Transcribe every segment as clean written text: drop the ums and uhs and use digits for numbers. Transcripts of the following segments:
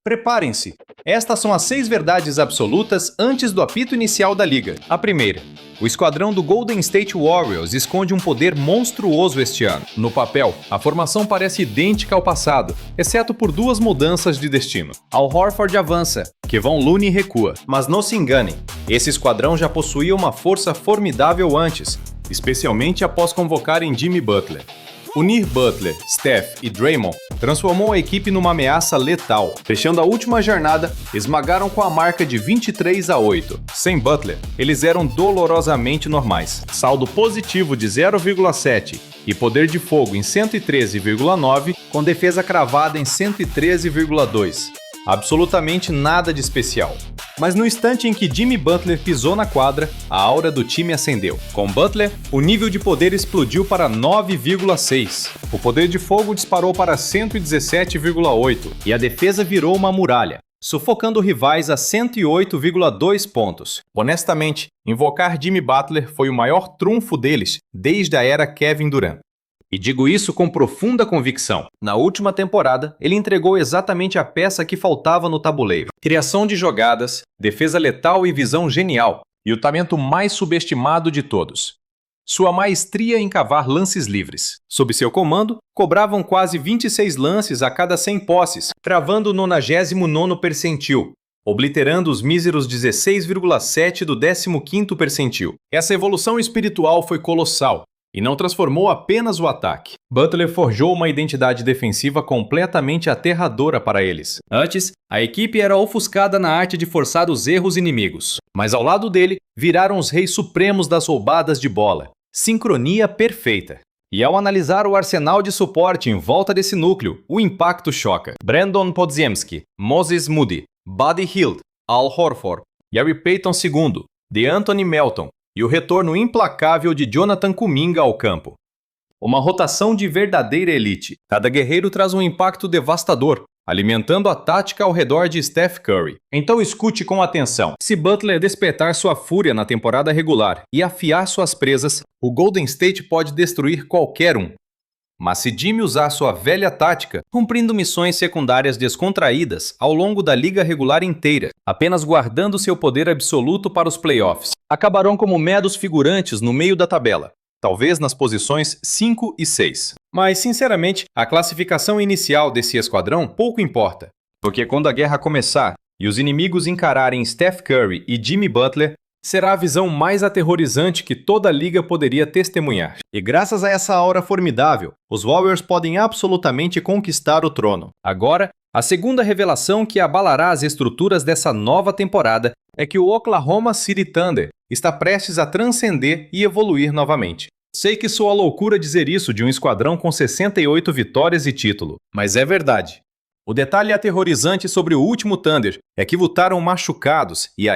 Preparem-se! Estas são as 6 verdades absolutas antes do apito inicial da liga. A primeira: o esquadrão do Golden State Warriors esconde um poder monstruoso este ano. No papel, a formação parece idêntica ao passado, exceto por 2 mudanças de destino. Al Horford avança, Kevon Looney recua. Mas não se enganem, esse esquadrão já possuía uma força formidável antes, especialmente após convocarem Jimmy Butler. Unir Butler, Steph e Draymond transformou a equipe numa ameaça letal. Fechando a última jornada, esmagaram com a marca de 23-8. Sem Butler, eles eram dolorosamente normais. Saldo positivo de 0,7 e poder de fogo em 113,9, com defesa cravada em 113,2. Absolutamente nada de especial. Mas no instante em que Jimmy Butler pisou na quadra, a aura do time acendeu. Com Butler, o nível de poder explodiu para 9,6. O poder de fogo disparou para 117,8 e a defesa virou uma muralha, sufocando rivais a 108,2 pontos. Honestamente, invocar Jimmy Butler foi o maior trunfo deles desde a era Kevin Durant. E digo isso com profunda convicção. Na última temporada, ele entregou exatamente a peça que faltava no tabuleiro. Criação de jogadas, defesa letal e visão genial. E o talento mais subestimado de todos: sua maestria em cavar lances livres. Sob seu comando, cobravam quase 26 lances a cada 100 posses, cravando o 99º percentil, obliterando os míseros 16,7 do 15º percentil. Essa evolução espiritual foi colossal e não transformou apenas o ataque. Butler forjou uma identidade defensiva completamente aterradora para eles. Antes, a equipe era ofuscada na arte de forçar os erros inimigos, mas ao lado dele, viraram os reis supremos das roubadas de bola. Sincronia perfeita. E ao analisar o arsenal de suporte em volta desse núcleo, o impacto choca. Brandon Podziemski, Moses Moody, Buddy Hield, Al Horford, Gary Payton II, DeAnthony Melton, e o retorno implacável de Jonathan Kuminga ao campo. Uma rotação de verdadeira elite. Cada guerreiro traz um impacto devastador, alimentando a tática ao redor de Steph Curry. Então escute com atenção. Se Butler despertar sua fúria na temporada regular e afiar suas presas, o Golden State pode destruir qualquer um. Mas se Jimmy usar sua velha tática, cumprindo missões secundárias descontraídas ao longo da liga regular inteira, apenas guardando seu poder absoluto para os playoffs, acabarão como meros figurantes no meio da tabela, talvez nas posições 5 e 6. Mas, sinceramente, a classificação inicial desse esquadrão pouco importa, porque quando a guerra começar e os inimigos encararem Steph Curry e Jimmy Butler, será a visão mais aterrorizante que toda a liga poderia testemunhar. E graças a essa aura formidável, os Warriors podem absolutamente conquistar o trono. Agora, a segunda revelação que abalará as estruturas dessa nova temporada é que o Oklahoma City Thunder está prestes a transcender e evoluir novamente. Sei que soa loucura dizer isso de um esquadrão com 68 vitórias e título, mas é verdade. O detalhe aterrorizante sobre o último Thunder é que voltaram machucados e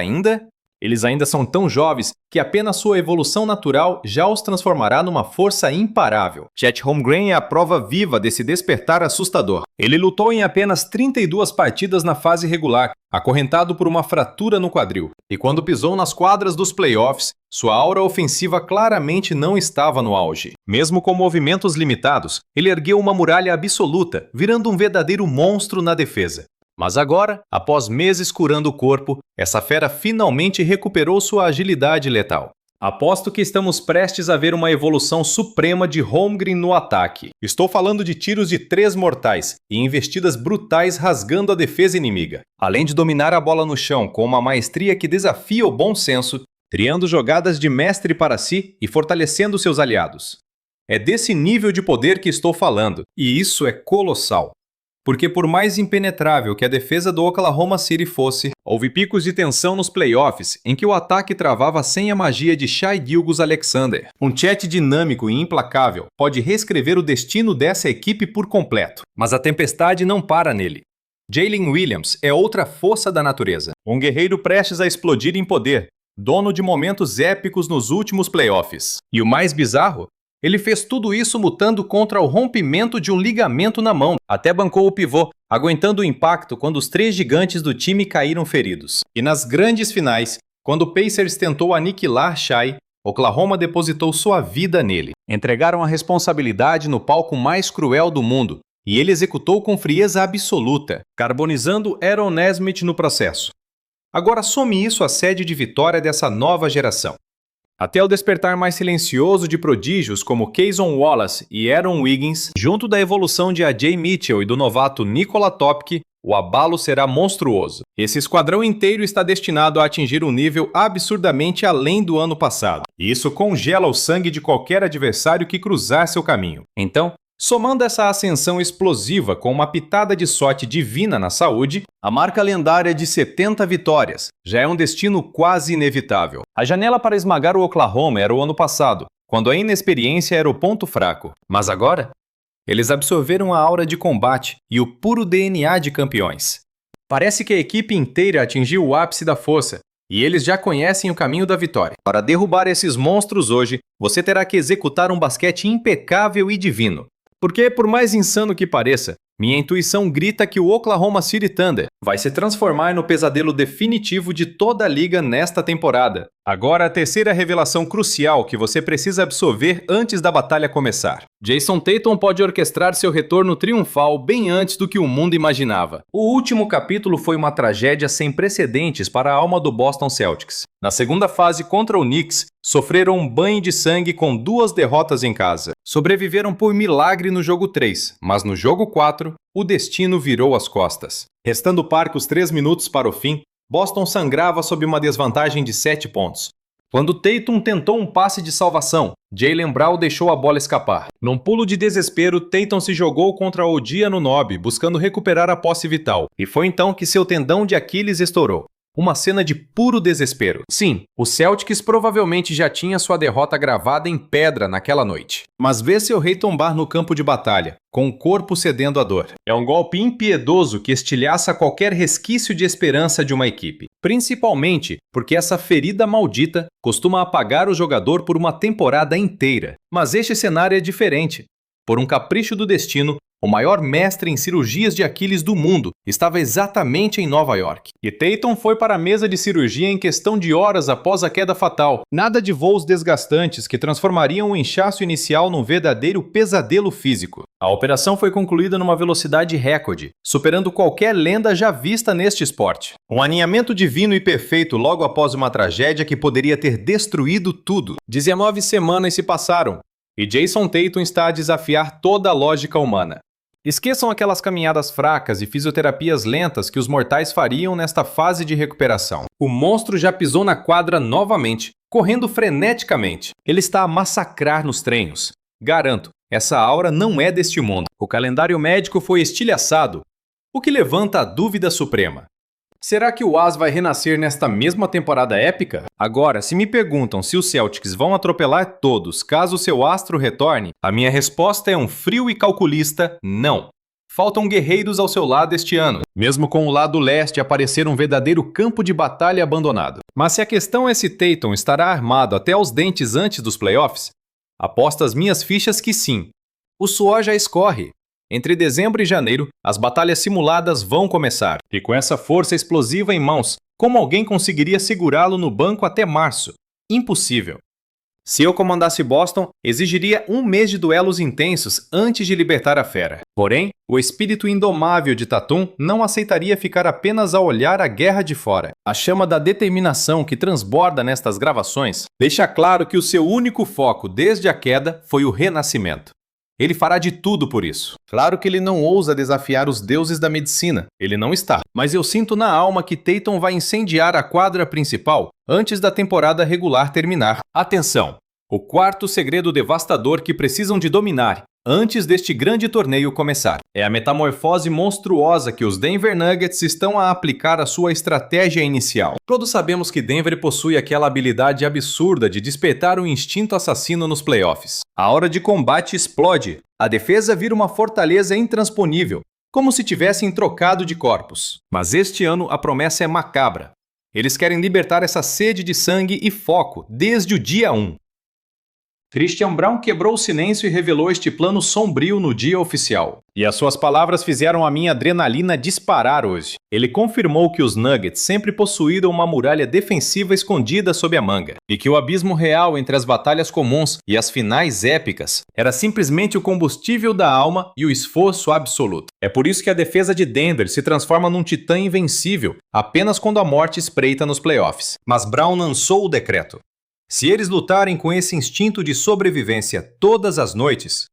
eles ainda são tão jovens que apenas sua evolução natural já os transformará numa força imparável. Chet Holmgren é a prova viva desse despertar assustador. Ele lutou em apenas 32 partidas na fase regular, acorrentado por uma fratura no quadril. E quando pisou nas quadras dos playoffs, sua aura ofensiva claramente não estava no auge. Mesmo com movimentos limitados, ele ergueu uma muralha absoluta, virando um verdadeiro monstro na defesa. Mas agora, após meses curando o corpo, essa fera finalmente recuperou sua agilidade letal. Aposto que estamos prestes a ver uma evolução suprema de Holmgren no ataque. Estou falando de tiros de 3 mortais e investidas brutais rasgando a defesa inimiga. Além de dominar a bola no chão com uma maestria que desafia o bom senso, criando jogadas de mestre para si e fortalecendo seus aliados. É desse nível de poder que estou falando, e isso é colossal. Porque por mais impenetrável que a defesa do Oklahoma City fosse, houve picos de tensão nos playoffs em que o ataque travava sem a magia de Shai Gilgeous-Alexander. Um Chet dinâmico e implacável pode reescrever o destino dessa equipe por completo. Mas a tempestade não para nele. Jalen Williams é outra força da natureza. Um guerreiro prestes a explodir em poder, dono de momentos épicos nos últimos playoffs. E o mais bizarro? Ele fez tudo isso lutando contra o rompimento de um ligamento na mão. Até bancou o pivô, aguentando o impacto quando os 3 gigantes do time caíram feridos. E nas grandes finais, quando o Pacers tentou aniquilar Shai, Oklahoma depositou sua vida nele. Entregaram a responsabilidade no palco mais cruel do mundo, e ele executou com frieza absoluta, carbonizando Aaron Nesmith no processo. Agora some isso à sede de vitória dessa nova geração. Até o despertar mais silencioso de prodígios como Cason Wallace e Aaron Wiggins, junto da evolução de A.J. Mitchell e do novato Nikola Topke, o abalo será monstruoso. Esse esquadrão inteiro está destinado a atingir um nível absurdamente além do ano passado. E isso congela o sangue de qualquer adversário que cruzar seu caminho. Então, somando essa ascensão explosiva com uma pitada de sorte divina na saúde, a marca lendária de 70 vitórias já é um destino quase inevitável. A janela para esmagar o Oklahoma era o ano passado, quando a inexperiência era o ponto fraco. Mas agora, eles absorveram a aura de combate e o puro DNA de campeões. Parece que a equipe inteira atingiu o ápice da força, e eles já conhecem o caminho da vitória. Para derrubar esses monstros hoje, você terá que executar um basquete impecável e divino. Porque, por mais insano que pareça, minha intuição grita que o Oklahoma City Thunder vai se transformar no pesadelo definitivo de toda a liga nesta temporada. Agora, a terceira revelação crucial que você precisa absorver antes da batalha começar. Jason Tatum pode orquestrar seu retorno triunfal bem antes do que o mundo imaginava. O último capítulo foi uma tragédia sem precedentes para a alma do Boston Celtics. Na segunda fase contra o Knicks, sofreram um banho de sangue com 2 derrotas em casa. Sobreviveram por milagre no jogo 3, mas no jogo 4, o destino virou as costas. Restando parcos 3 minutos para o fim, Boston sangrava sob uma desvantagem de 7 pontos. Quando Tatum tentou um passe de salvação, Jaylen Brown deixou a bola escapar. Num pulo de desespero, Tatum se jogou contra Odi Anunoby, buscando recuperar a posse vital. E foi então que seu tendão de Aquiles estourou. Uma cena de puro desespero. Sim, o Celtics provavelmente já tinha sua derrota gravada em pedra naquela noite. Mas ver seu rei tombar no campo de batalha, com o corpo cedendo à dor, é um golpe impiedoso que estilhaça qualquer resquício de esperança de uma equipe. Principalmente porque essa ferida maldita costuma apagar o jogador por uma temporada inteira. Mas este cenário é diferente. Por um capricho do destino, o maior mestre em cirurgias de Aquiles do mundo estava exatamente em Nova York. E Tatum foi para a mesa de cirurgia em questão de horas após a queda fatal. Nada de voos desgastantes que transformariam o inchaço inicial num verdadeiro pesadelo físico. A operação foi concluída numa velocidade recorde, superando qualquer lenda já vista neste esporte. Um alinhamento divino e perfeito logo após uma tragédia que poderia ter destruído tudo. 19 semanas se passaram, e Jason Tatum está a desafiar toda a lógica humana. Esqueçam aquelas caminhadas fracas e fisioterapias lentas que os mortais fariam nesta fase de recuperação. O monstro já pisou na quadra novamente, correndo freneticamente. Ele está a massacrar nos treinos. Garanto, essa aura não é deste mundo. O calendário médico foi estilhaçado, o que levanta a dúvida suprema. Será que o As vai renascer nesta mesma temporada épica? Agora, se me perguntam se os Celtics vão atropelar todos caso seu astro retorne, a minha resposta é um frio e calculista não. Faltam guerreiros ao seu lado este ano, mesmo com o lado leste aparecer um verdadeiro campo de batalha abandonado. Mas se a questão é se Tatum estará armado até os dentes antes dos playoffs, aposto as minhas fichas que sim. O suor já escorre. Entre dezembro e janeiro, as batalhas simuladas vão começar. E com essa força explosiva em mãos, como alguém conseguiria segurá-lo no banco até março? Impossível. Se eu comandasse Boston, exigiria 1 mês de duelos intensos antes de libertar a fera. Porém, o espírito indomável de Tatum não aceitaria ficar apenas a olhar a guerra de fora. A chama da determinação que transborda nestas gravações deixa claro que o seu único foco desde a queda foi o renascimento. Ele fará de tudo por isso. Claro que ele não ousa desafiar os deuses da medicina. Ele não está. Mas eu sinto na alma que Tatum vai incendiar a quadra principal antes da temporada regular terminar. Atenção! O quarto segredo devastador que precisam de dominar antes deste grande torneio começar é a metamorfose monstruosa que os Denver Nuggets estão a aplicar à sua estratégia inicial. Todos sabemos que Denver possui aquela habilidade absurda de despertar o instinto assassino nos playoffs. A hora de combate explode, a defesa vira uma fortaleza intransponível, como se tivessem trocado de corpos. Mas este ano a promessa é macabra. Eles querem libertar essa sede de sangue e foco desde o dia 1. Christian Braun quebrou o silêncio e revelou este plano sombrio no dia oficial. E as suas palavras fizeram a minha adrenalina disparar hoje. Ele confirmou que os Nuggets sempre possuíram uma muralha defensiva escondida sob a manga, e que o abismo real entre as batalhas comuns e as finais épicas era simplesmente o combustível da alma e o esforço absoluto. É por isso que a defesa de Denver se transforma num titã invencível apenas quando a morte espreita nos playoffs. Mas Braun lançou o decreto. Se eles lutarem com esse instinto de sobrevivência todas as noites,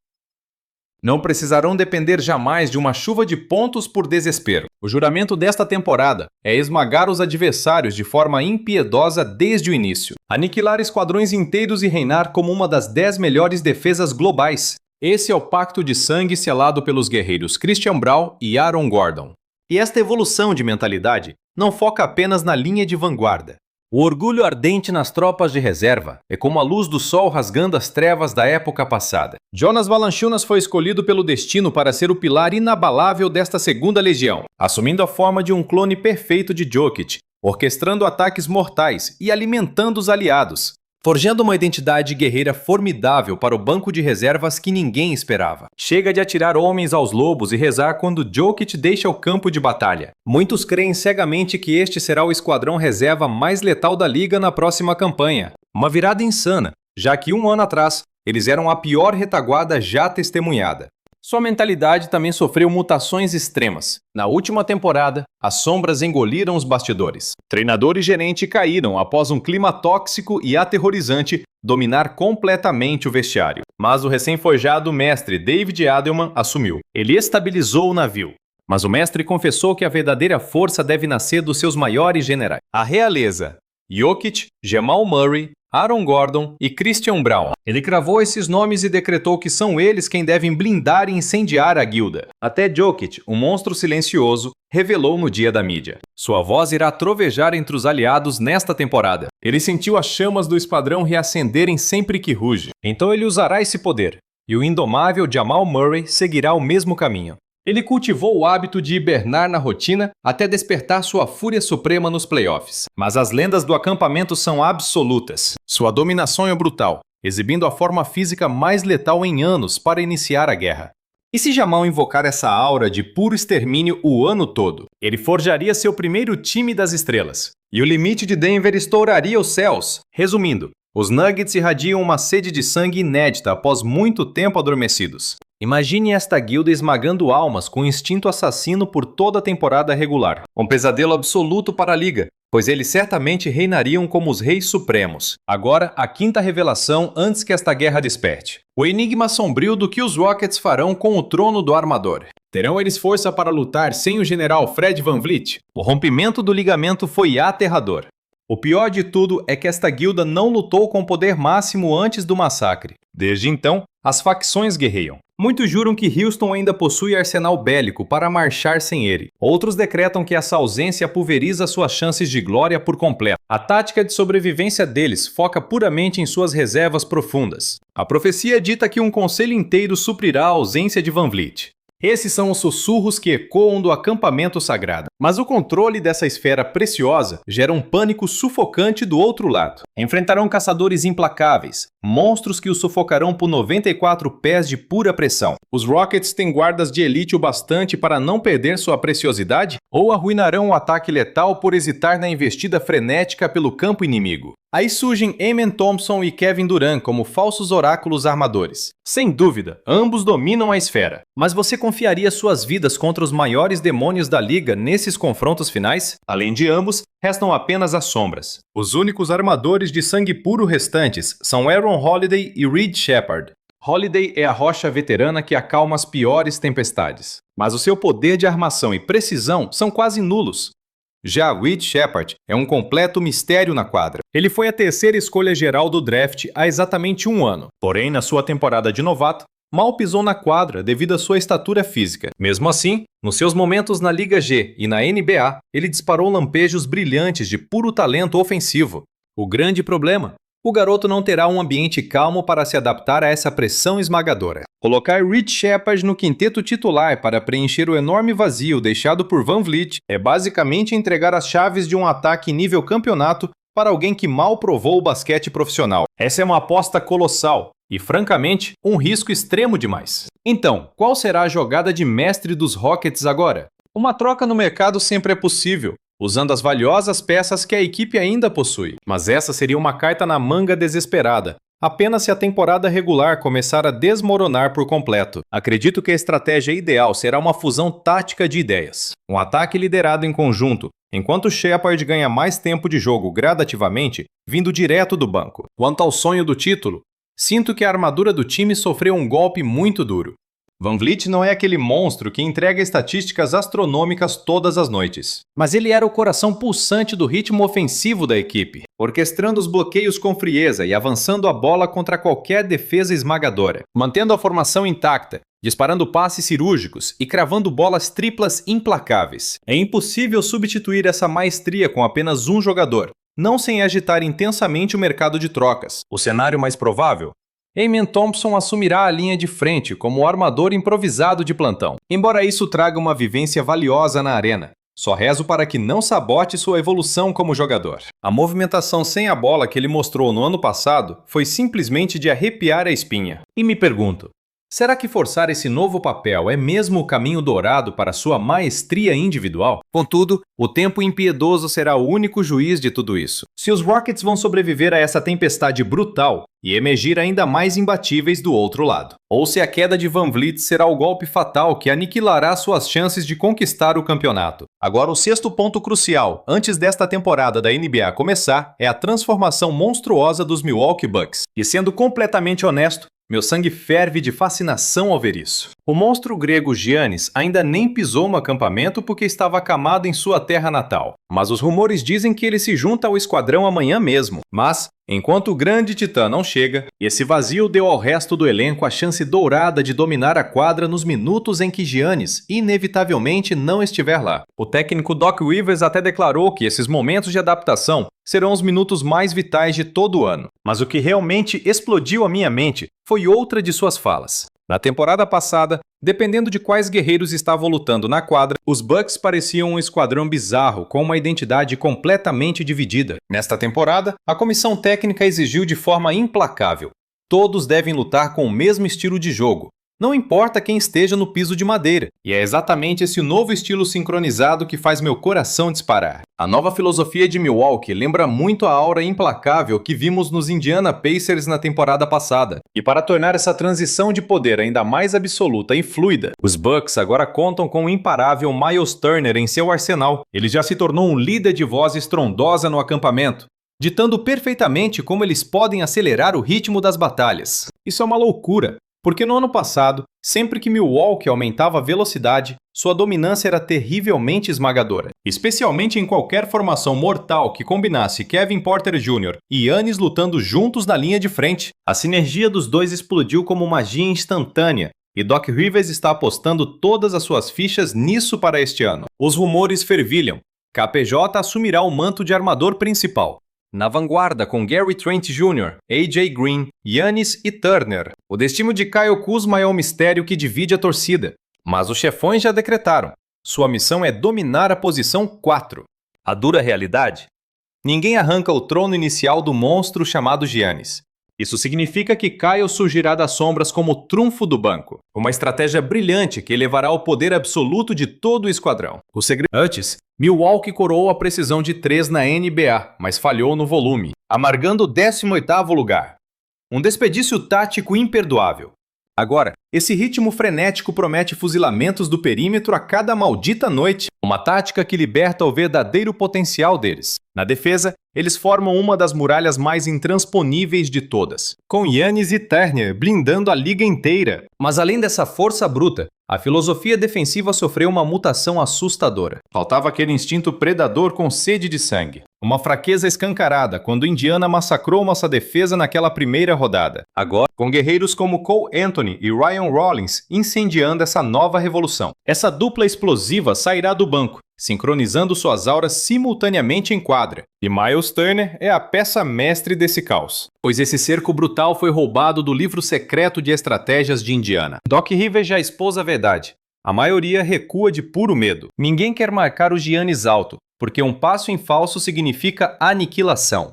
não precisarão depender jamais de uma chuva de pontos por desespero. O juramento desta temporada é esmagar os adversários de forma impiedosa desde o início, aniquilar esquadrões inteiros e reinar como uma das 10 melhores defesas globais. Esse é o pacto de sangue selado pelos guerreiros Christian Braun e Aaron Gordon. E esta evolução de mentalidade não foca apenas na linha de vanguarda. O orgulho ardente nas tropas de reserva é como a luz do sol rasgando as trevas da época passada. Jonas Valanciunas foi escolhido pelo destino para ser o pilar inabalável desta segunda legião, assumindo a forma de um clone perfeito de Jokic, orquestrando ataques mortais e alimentando os aliados, forjando uma identidade guerreira formidável para o banco de reservas que ninguém esperava. Chega de atirar homens aos lobos e rezar quando Jokic deixa o campo de batalha. Muitos creem cegamente que este será o esquadrão reserva mais letal da liga na próxima campanha. Uma virada insana, já que um ano atrás, eles eram a pior retaguarda já testemunhada. Sua mentalidade também sofreu mutações extremas. Na última temporada, as sombras engoliram os bastidores. Treinador e gerente caíram após um clima tóxico e aterrorizante dominar completamente o vestiário. Mas o recém-forjado mestre David Adelman assumiu. Ele estabilizou o navio. Mas o mestre confessou que a verdadeira força deve nascer dos seus maiores generais. A realeza. Jokic, Jamal Murray, Aaron Gordon e Christian Braun. Ele cravou esses nomes e decretou que são eles quem devem blindar e incendiar a guilda. Até Jokic, um monstro silencioso, revelou no dia da mídia. Sua voz irá trovejar entre os aliados nesta temporada. Ele sentiu as chamas do esquadrão reacenderem sempre que ruge. Então ele usará esse poder. E o indomável Jamal Murray seguirá o mesmo caminho. Ele cultivou o hábito de hibernar na rotina até despertar sua fúria suprema nos playoffs. Mas as lendas do acampamento são absolutas. Sua dominação é brutal, exibindo a forma física mais letal em anos para iniciar a guerra. E se Jamal invocar essa aura de puro extermínio o ano todo? Ele forjaria seu primeiro time das estrelas. E o limite de Denver estouraria os céus. Resumindo, os Nuggets irradiam uma sede de sangue inédita após muito tempo adormecidos. Imagine esta guilda esmagando almas com instinto assassino por toda a temporada regular. Um pesadelo absoluto para a liga, pois eles certamente reinariam como os reis supremos. Agora, a quinta revelação antes que esta guerra desperte. O enigma sombrio do que os Rockets farão com o trono do armador. Terão eles força para lutar sem o general Fred VanVleet? O rompimento do ligamento foi aterrador. O pior de tudo é que esta guilda não lutou com poder máximo antes do massacre. Desde então, as facções guerreiam. Muitos juram que Houston ainda possui arsenal bélico para marchar sem ele. Outros decretam que essa ausência pulveriza suas chances de glória por completo. A tática de sobrevivência deles foca puramente em suas reservas profundas. A profecia dita que um conselho inteiro suprirá a ausência de VanVleet. Esses são os sussurros que ecoam do acampamento sagrado. Mas o controle dessa esfera preciosa gera um pânico sufocante do outro lado. Enfrentarão caçadores implacáveis, monstros que os sufocarão por 94 pés de pura pressão. Os Rockets têm guardas de elite o bastante para não perder sua preciosidade? Ou arruinarão o ataque letal por hesitar na investida frenética pelo campo inimigo? Aí surgem Amen Thompson e Kevin Durant como falsos oráculos armadores. Sem dúvida, ambos dominam a esfera. Mas você confiaria suas vidas contra os maiores demônios da liga nesses confrontos finais? Além de ambos, restam apenas as sombras. Os únicos armadores de sangue puro restantes são Aaron Holiday e Reed Sheppard. Holiday é a rocha veterana que acalma as piores tempestades. Mas o seu poder de armação e precisão são quase nulos. Já Reed Sheppard é um completo mistério na quadra. Ele foi a terceira escolha geral do draft há exatamente um ano. Porém, na sua temporada de novato, mal pisou na quadra devido à sua estatura física. Mesmo assim, nos seus momentos na Liga G e na NBA, ele disparou lampejos brilhantes de puro talento ofensivo. O grande problema? O garoto não terá um ambiente calmo para se adaptar a essa pressão esmagadora. Colocar Reed Sheppard no quinteto titular para preencher o enorme vazio deixado por VanVleet é basicamente entregar as chaves de um ataque nível campeonato para alguém que mal provou o basquete profissional. Essa é uma aposta colossal, e, francamente, um risco extremo demais. Então, qual será a jogada de mestre dos Rockets agora? Uma troca no mercado sempre é possível, usando as valiosas peças que a equipe ainda possui. Mas essa seria uma carta na manga desesperada, apenas se a temporada regular começar a desmoronar por completo. Acredito que a estratégia ideal será uma fusão tática de ideias. Um ataque liderado em conjunto, enquanto Shepard ganha mais tempo de jogo gradativamente, vindo direto do banco. Quanto ao sonho do título, sinto que a armadura do time sofreu um golpe muito duro. VanVleet não é aquele monstro que entrega estatísticas astronômicas todas as noites. Mas ele era o coração pulsante do ritmo ofensivo da equipe, orquestrando os bloqueios com frieza e avançando a bola contra qualquer defesa esmagadora, mantendo a formação intacta, disparando passes cirúrgicos e cravando bolas triplas implacáveis. É impossível substituir essa maestria com apenas um jogador, não sem agitar intensamente o mercado de trocas. O cenário mais provável? Amen Thompson assumirá a linha de frente como o armador improvisado de plantão, embora isso traga uma vivência valiosa na arena. Só rezo para que não sabote sua evolução como jogador. A movimentação sem a bola que ele mostrou no ano passado foi simplesmente de arrepiar a espinha. E me pergunto, será que forçar esse novo papel é mesmo o caminho dourado para sua maestria individual? Contudo, o tempo impiedoso será o único juiz de tudo isso. Se os Rockets vão sobreviver a essa tempestade brutal e emergir ainda mais imbatíveis do outro lado, ou se a queda de VanVleet será o golpe fatal que aniquilará suas chances de conquistar o campeonato. Agora, o sexto ponto crucial, antes desta temporada da NBA começar, é a transformação monstruosa dos Milwaukee Bucks. E sendo completamente honesto, meu sangue ferve de fascinação ao ver isso. O monstro grego Giannis ainda nem pisou no acampamento porque estava acamado em sua terra natal. Mas os rumores dizem que ele se junta ao esquadrão amanhã mesmo. Mas, enquanto o grande titã não chega, esse vazio deu ao resto do elenco a chance dourada de dominar a quadra nos minutos em que Giannis, inevitavelmente, não estiver lá. O técnico Doc Rivers até declarou que esses momentos de adaptação serão os minutos mais vitais de todo o ano. Mas o que realmente explodiu a minha mente foi outra de suas falas. Na temporada passada, dependendo de quais guerreiros estavam lutando na quadra, os Bucks pareciam um esquadrão bizarro com uma identidade completamente dividida. Nesta temporada, a comissão técnica exigiu de forma implacável: todos devem lutar com o mesmo estilo de jogo, não importa quem esteja no piso de madeira. E é exatamente esse novo estilo sincronizado que faz meu coração disparar. A nova filosofia de Milwaukee lembra muito a aura implacável que vimos nos Indiana Pacers na temporada passada. E para tornar essa transição de poder ainda mais absoluta e fluida, os Bucks agora contam com o imparável Miles Turner em seu arsenal. Ele já se tornou um líder de voz estrondosa no acampamento, ditando perfeitamente como eles podem acelerar o ritmo das batalhas. Isso é uma loucura, porque no ano passado, sempre que Milwaukee aumentava a velocidade, sua dominância era terrivelmente esmagadora, especialmente em qualquer formação mortal que combinasse Kevin Porter Jr. e Giannis lutando juntos na linha de frente. A sinergia dos dois explodiu como magia instantânea, e Doc Rivers está apostando todas as suas fichas nisso para este ano. Os rumores fervilham. KPJ assumirá o manto de armador principal. Na vanguarda, com Gary Trent Jr., AJ Green, Giannis e Turner. O destino de Kyle Kuzma é o mistério que divide a torcida. Mas os chefões já decretaram. Sua missão é dominar a posição 4. A dura realidade? Ninguém arranca o trono inicial do monstro chamado Giannis. Isso significa que Kyle surgirá das sombras como o trunfo do banco. Uma estratégia brilhante que elevará o poder absoluto de todo o esquadrão. O segredo... Antes, Milwaukee coroou a precisão de 3 na NBA, mas falhou no volume, amargando o 18º lugar. Um desperdício tático imperdoável. Agora, esse ritmo frenético promete fuzilamentos do perímetro a cada maldita noite, uma tática que liberta o verdadeiro potencial deles. Na defesa, eles formam uma das muralhas mais intransponíveis de todas, com Giannis e Turner blindando a liga inteira. Mas além dessa força bruta, a filosofia defensiva sofreu uma mutação assustadora. Faltava aquele instinto predador com sede de sangue. Uma fraqueza escancarada quando Indiana massacrou nossa defesa naquela primeira rodada. Agora, com guerreiros como Cole Anthony e Ryan Rollins incendiando essa nova revolução. Essa dupla explosiva sairá do banco, sincronizando suas auras simultaneamente em quadra. E Miles Turner é a peça mestre desse caos, pois esse cerco brutal foi roubado do livro secreto de estratégias de Indiana. Doc Rivers já expôs a verdade. A maioria recua de puro medo. Ninguém quer marcar o Giannis alto, porque um passo em falso significa aniquilação.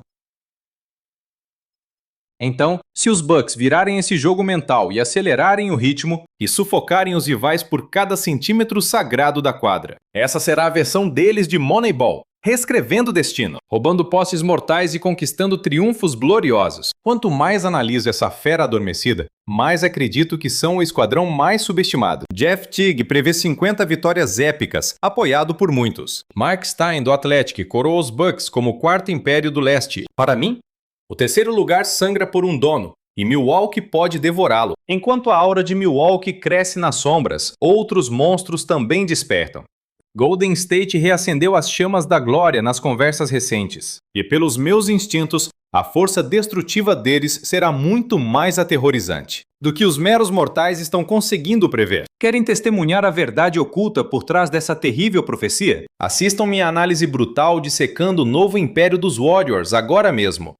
Então, se os Bucks virarem esse jogo mental e acelerarem o ritmo e sufocarem os rivais por cada centímetro sagrado da quadra, essa será a versão deles de Moneyball, reescrevendo o destino, roubando posses mortais e conquistando triunfos gloriosos. Quanto mais analiso essa fera adormecida, mais acredito que são o esquadrão mais subestimado. Jeff Teague prevê 50 vitórias épicas, apoiado por muitos. Mark Stein, do Athletic, coroa os Bucks como o quarto império do leste. Para mim, o terceiro lugar sangra por um dono, e Milwaukee pode devorá-lo. Enquanto a aura de Milwaukee cresce nas sombras, outros monstros também despertam. Golden State reacendeu as chamas da glória nas conversas recentes, e pelos meus instintos, a força destrutiva deles será muito mais aterrorizante do que os meros mortais estão conseguindo prever. Querem testemunhar a verdade oculta por trás dessa terrível profecia? Assistam minha análise brutal dissecando o novo império dos Warriors agora mesmo.